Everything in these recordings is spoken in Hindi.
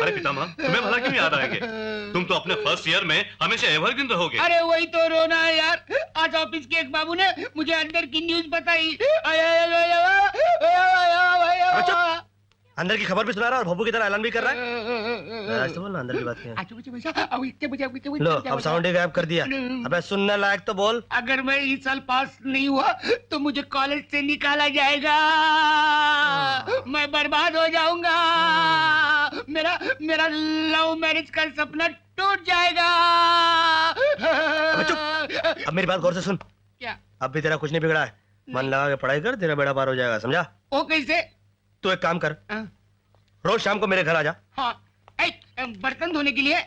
अरे पितामह, तुम्हें भला क्यों याद आएंगे? तुम तो अपने फर्स्ट ईयर में हमेशा एवरग्रीन रहोगे। अरे वही तो रोना है यार। आज ऑफिस के एक बाबू ने मुझे अंदर की न्यूज बताई। अंदर की खबर भी सुना रहा और भब्बू की तरह ऐलान भी कर रहा है। आज तो बोल अंदर की बात क्या है? लो अब साउंड ही गायब कर दिया। अबे सुनने लायक तो बोल। अगर मैं इस साल पास नहीं हुआ तो मुझे कॉलेज से निकाला जाएगा। मैं बर्बाद हो जाऊंगा। मेरा मेरा लव मैरिज का सपना टूट जाएगा। अब मेरी बात गौर से सुन। क्या? अब भी तेरा कुछ नहीं बिगड़ा है। मन लगा के पढ़ाई कर, तेरा बेड़ा पार हो जाएगा, समझा? वो कैसे? तू एक काम कर, रोज शाम को मेरे घर आ जा। हाँ, बर्तन धोने के लिए?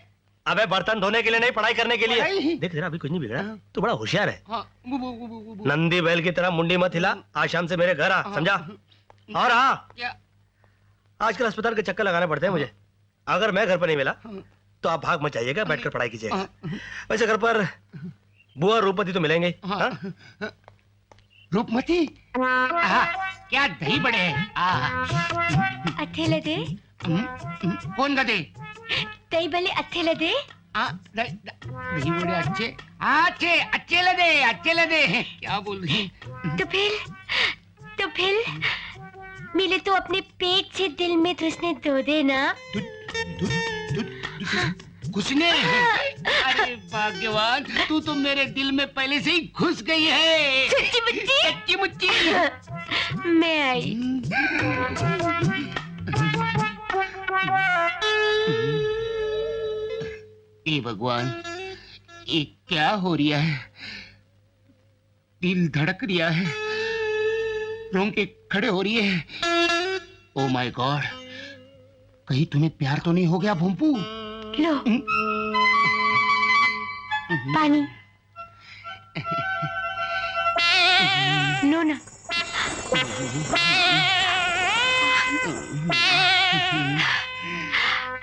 अबे बर्तन धोने के लिए नहीं, पढ़ाई करने के लिए। पढ़ाई? देख तेरा अभी कुछ नहीं बिगड़ा, तू बड़ा होशियार है। हाँ, नंदी बैल की तरह मुंडी मत हिला। आज शाम से मेरे घर आ, समझा? और हाँ, क्या? आजकल अस्पताल के चक्कर लगाने पड़ते हैं मुझे। अगर मैं घर पर नहीं मिला तो आप भाग मत जाइएगा, बैठकर पढ़ाई कीजिएगा। वैसे घर पर बुआ रूपमती तो मिलेंगे। रूपमती? क्या दही बड़े हैं? अथेले दे। कौन गधे? दही भले अथेले दे। दही बड़े अच्छे अच्छे अच्छे लदे, अच्छे लदे। क्या बोल रही? तो फिर मिले तो अपने पेट से दिल में घुसने दो देना। घुसने? अरे भाग्यवान, तू तो मेरे दिल में पहले से ही घुस गई है। सच्ची मुच्ची? सच्ची मुच्ची। मैं आई। हे भगवान, ये क्या हो रहा है? दिल धड़क रहा है, रोंगे खड़े हो रही है। ओ माय गॉड, कहीं तुम्हें प्यार तो नहीं हो गया भोंपू? लो पानी। नो ना।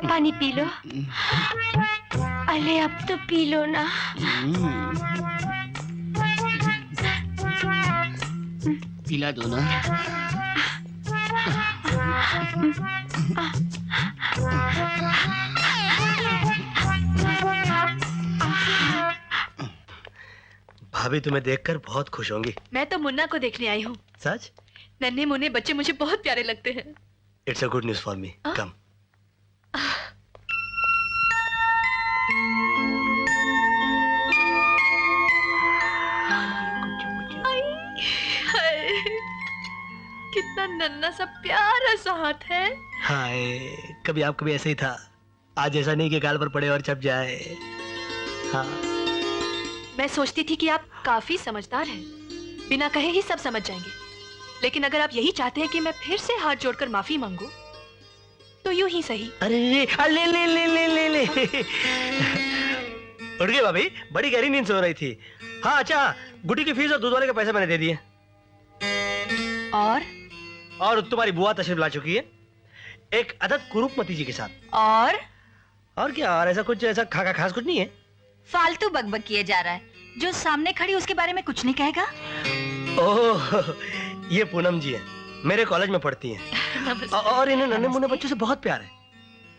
पानी पी लो। अरे अब तो पी लो ना। पिला दो ना। भाभी तुम्हें देखकर बहुत खुश होंगी। मैं तो मुन्ना को देखने आई हूँ। सच? नन्हे मुन्ने बच्चे मुझे बहुत प्यारे लगते हैं। It's a good news for me. कम। कितना नन्हा सा प्यारा सा हाथ है। हाय, कभी आप कभी ऐसे ही था। आज ऐसा नहीं कि गाल पर पड़े और छप जाए। हाँ। मैं सोचती थी कि आप काफी समझदार हैं, बिना कहे ही सब समझ जाएंगे। लेकिन अगर आप यही चाहते हैं कि मैं फिर से हाथ जोड़कर माफी मांगू, तो यूं ही सही। अरे ले ले ले ले ले ले उठ गई भाभी, बड़ी गहरी नींद सो रही थी। हाँ अच्छा, गुड्डी की फीस और दूध वाले के पैसे मैंने दे दिए। और तुम्हारी बुआ तशरीफ ला चुकी है, एक अदद कुरूपमती जी के साथ। और क्या? और ऐसा कुछ, ऐसा खास कुछ नहीं है। फालतू बकबक किए जा रहा है। जो सामने खड़ी उसके बारे में कुछ नहीं कहेगा? ओह, ये पूनम जी है, मेरे कॉलेज में पढ़ती हैं। और इन्हें नन्हे मुन्ने बच्चों से बहुत प्यार है।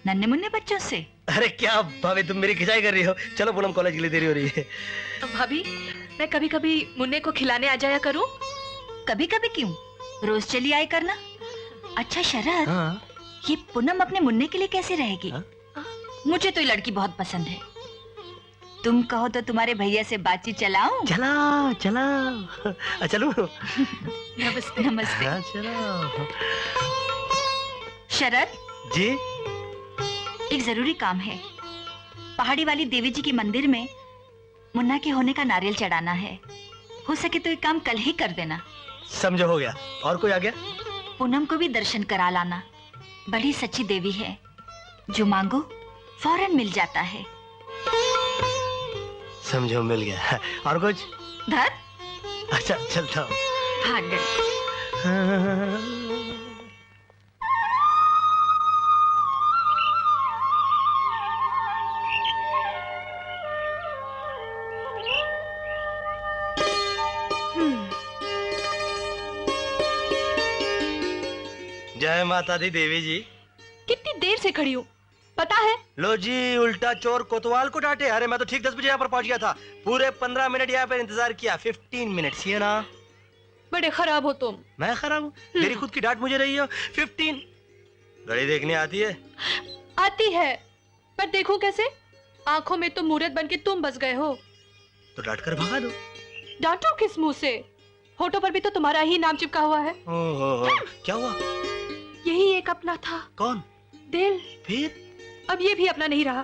नन्हे मुन्ने बच्चों से? अरे क्या भाभी, तुम मेरी खिंचाई कर रही हो। चलो पूनम, कॉलेज के लिए देरी हो रही है। भाभी, मैं कभी कभी मुन्ने को खिलाने आ जाया करूं? कभी कभी क्यों, रोज चली आए करना। अच्छा शरद, हाँ? ये पूनम अपने मुन्ने के लिए कैसे रहेगी? हाँ? मुझे तो ये लड़की बहुत पसंद है। तुम कहो तो तुम्हारे भैया से बातचीत चलाऊं? चला चलो। नमस्ते। नमस्ते। हाँ, चलो। शरद जी, एक जरूरी काम है। पहाड़ी वाली देवी जी के मंदिर में मुन्ना के होने का नारियल चढ़ाना है। हो सके तो ये काम कल ही कर देना। समझो, हो गया। और कोई आ गया? पूनम को भी दर्शन करा लाना। बड़ी सच्ची देवी है, जो मांगो फौरन मिल जाता है। समझो, मिल गया। और कुछ? धर। अच्छा, चलता हूँ। भागड़। जय माता दी देवी जी। कितनी देर से खड़ी हूँ, पता है? लो जी, उल्टा चोर कोतवाल को डांटे। अरे मैं तो ठीक 10 बजे यहाँ पर पहुंच गया था, पूरे 15 मिनट यहाँ पर इंतजार किया। 15 मिनट ये ना। बड़े खराब हो तुम। मैं खराब हूँ? मेरी खुद की डांट मुझे रही हो। 15 घड़ी देखने आती है? आती है, पर देखूं कैसे? आंखों में तो मूरत बन के तुम बस गए हो। तो डांट कर भगा दो। डांटो किस मुंह से? होठों पर भी तो तुम्हारा ही नाम चिपका हुआ है। क्या हुआ? यही एक अपना था। कौन? दिल। फिर? अब ये भी अपना नहीं रहा।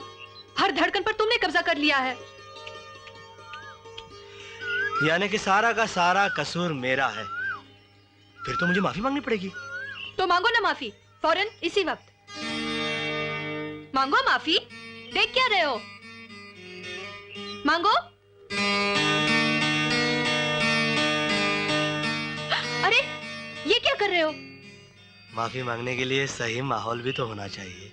हर धड़कन पर तुमने कब्जा कर लिया है। यानी कि सारा का सारा कसूर मेरा है। फिर तो मुझे माफी मांगनी पड़ेगी। तो मांगो ना माफी, फौरन इसी वक्त मांगो माफी। देख क्या रहे हो? मांगो। अरे ये क्या कर रहे हो? माफी मांगने के लिए सही माहौल भी तो होना चाहिए।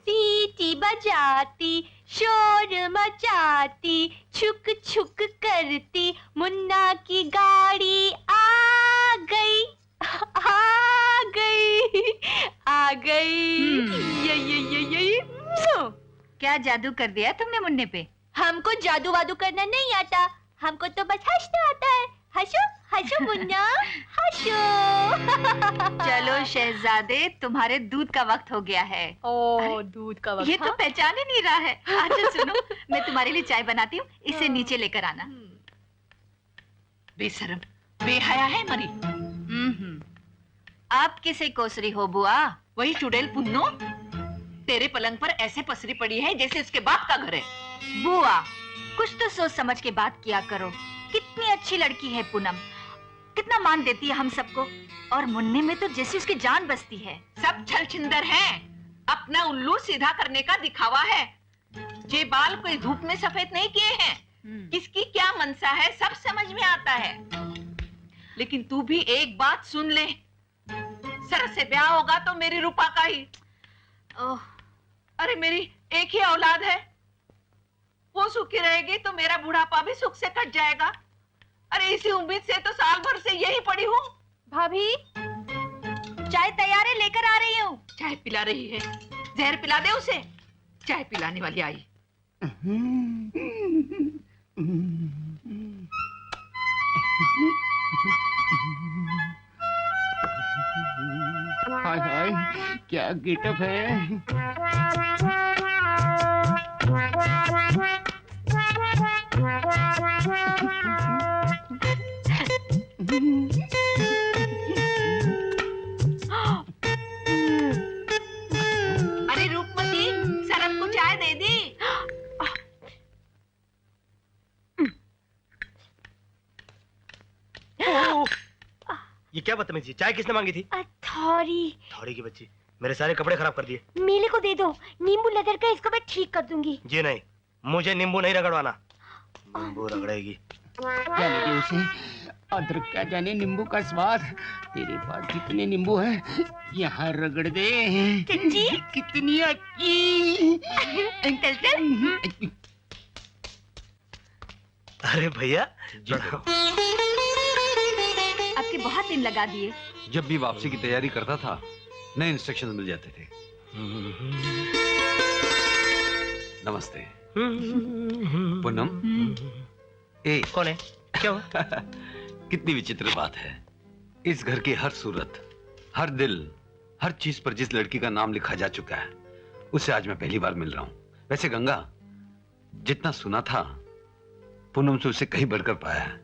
सीटी बजाती, शोर मचाती, छुक छुक करती, मुन्ना की गाड़ी आ गई, आ गई, आ गई। ये क्या जादू कर दिया तुमने मुन्ने पे? हमको जादू वादू करना नहीं आता, हमको तो बस हंसना आता है। हंसो हंसो मुन्ना, हंसो। चलो शहजादे, तुम्हारे दूध का वक्त हो गया है। ओ दूध का वक्त। ये तो पहचान ही नहीं रहा है। अच्छा सुनो, मैं तुम्हारे लिए चाय बनाती हूँ, इसे नीचे लेकर आना। बेशरम, बेहया है मरी। आप किसे कोसरी हो बुआ? वही चुड़ैल पुन्नो, तेरे पलंग पर ऐसे पसरी पड़ी है जैसे उसके बाप का घर है। बुआ, कुछ तो सोच समझ के बात किया करो। कितनी अच्छी लड़की है पूनम, कितना मान देती है हम सबको, और मुन्ने में तो जैसे उसकी जान बसती है। सब छल छिंदर है, अपना उल्लू सीधा करने का दिखावा है। ये बाल कोई धूप में सफेद नहीं किए हैं, किसकी क्या मनसा है सब समझ में आता है। लेकिन तू भी एक बात सुन ले, सरस से ब्याह होगा तो मेरी रूपा का ही। ओह, अरे मेरी एक ही औलाद है, वो सुखी रहेगी तो मेरा बुढ़ापा भी सुख से कट जाएगा। अरे इसी उम्मीद से तो साल भर से यही पड़ी हूँ। भाभी, चाय तैयार है, लेकर आ रही हूँ। चाय पिला रही है, जहर पिला दे उसे। चाय पिलाने वाली आई। हाय हाय, क्या गेटअप है। अरे रूपमती, सरम को चाय दे दी। ये क्या बदतमीजी? चाय किसने मांगी थी? थोड़ी थोड़ी की बच्ची, मेरे सारे कपड़े खराब कर दिए। मीले को दे दो, नींबू लदर कर इसको मैं ठीक कर दूंगी। जी नहीं, मुझे नींबू नहीं रगड़वाना। नींबू रगड़ेगी। जाने दे उसे, अदरक क्या जाने नींबू का स्वाद। तेरे पास कितने नींबू हैं, यहाँ रगड़ दे। चच्ची कितनी अच्छी। अरे भैया, आपके बहुत दिन लगा दिए। जब भी वापसी की तैयारी करता था, नए इंस्ट्रक्शन मिल जाते थे। नमस्ते। पूनम, ए कौन है? क्या हुआ? कितनी विचित्र बात है। इस घर की हर सूरत, हर दिल, हर चीज पर जिस लड़की का नाम लिखा जा चुका है, उससे आज मैं पहली बार मिल रहा हूं। वैसे गंगा, जितना सुना था पूनम से उससे कहीं बढ़कर पाया है।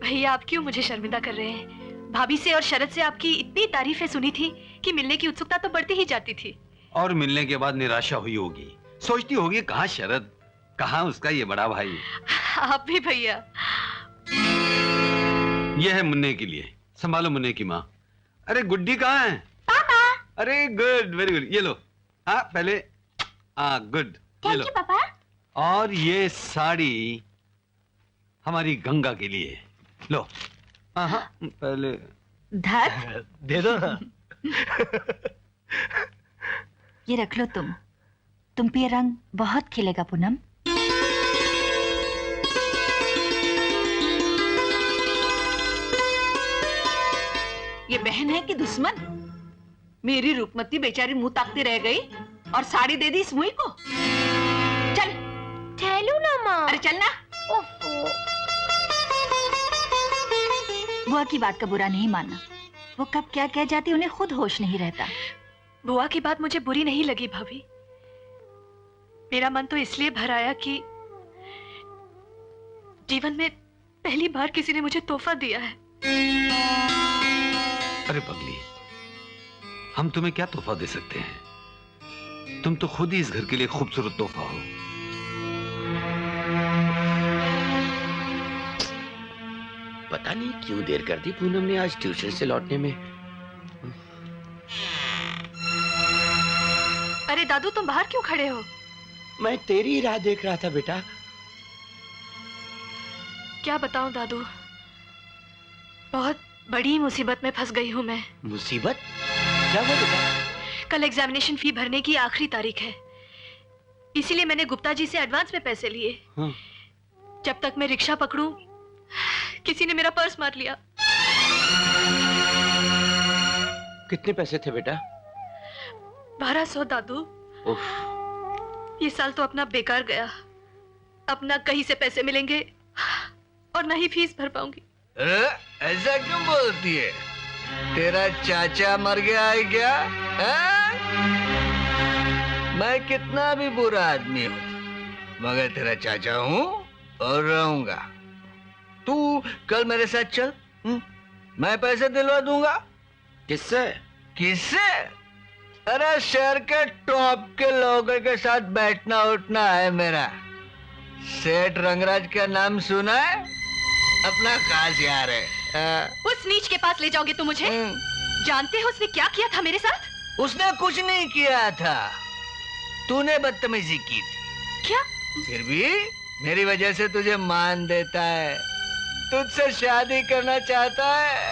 भैया आप क्यों मुझे शर्मिंदा कर रहे हैं? भाभी से और शरद से आपकी इतनी तारीफें सुनी थी कि मिलने की उत्सुकता तो बढ़ती ही जाती थी। और मिलने के बाद निराशा हुई होगी, सोचती होगी कहाँ शरद, कहाँ उसका ये बड़ा भाई। आप भी भैया। ये है मुन्ने के लिए, संभालो मुन्ने की माँ। अरे गुड्डी कहाँ है? पापा। अरे गुड, वेरी गुड। ये लो। हाँ पहले, हाँ गुड, ये लो। पापा। और ये साड़ी हमारी गंगा के लिए, लो। हाँ पहले धत, दे दो ना। ये रख लो तुम पे ये रंग बहुत खिलेगा पूनम। बहन है कि दुश्मन? मेरी रूपमती बेचारी मुंह ताकती रह गई और साड़ी दे दी इस मुई को। चल चलो ना माँ। अरे चल ना। बुआ की बात का बुरा नहीं मानना, वो कब क्या कह जाती उन्हें खुद होश नहीं रहता। बुआ की बात मुझे बुरी नहीं लगी भाभी। मेरा मन तो इसलिए भर आया कि जीवन में पहली बार किसी ने मुझे तोहफा दिया है। अरे पगली, हम तुम्हें क्या तोहफा दे सकते हैं? तुम तो खुद ही इस घर के लिए खूबसूरत तोहफा हो। पता नहीं क्यों देर कर दी पूनम ने आज ट्यूशन से लौटने में। अरे दादू, तुम बाहर क्यों खड़े हो? मैं तेरी राह देख रहा था बेटा। क्या बताऊं दादू, बहुत बड़ी मुसीबत में फंस गई हूं मैं। मुसीबत? क्या हुआ बेटा? कल एग्जामिनेशन फी भरने की आखिरी तारीख है, इसीलिए मैंने गुप्ता जी से एडवांस में पैसे लिए। जब तक मैं रिक्शा पकड़ूं, किसी ने मेरा पर्स मार लिया। कितने पैसे थे बेटा? 1200 दादू। ये साल तो अपना बेकार गया। अब ना कहीं से पैसे मिलेंगे और ना ही फीस भर पाऊंगी। ऐसा क्यों बोलती है? तेरा चाचा मर गया है क्या? मैं कितना भी बुरा आदमी हूँ, मगर तेरा चाचा हूँ और रहूंगा। तू कल मेरे साथ चल, मैं पैसे दिलवा दूंगा। किससे? किससे? अरे शहर के टॉप के लोगों के साथ बैठना उठना है मेरा। सेठ रंगराज का नाम सुना है? अपना खास यार है। उस नीच के पास ले जाओगे तुम मुझे? जानते हो उसने क्या किया था मेरे साथ? उसने कुछ नहीं किया था, तूने बदतमीजी की थी। क्या? फिर भी मेरी वजह से तुझे मान देता है, तुझसे शादी करना चाहता है।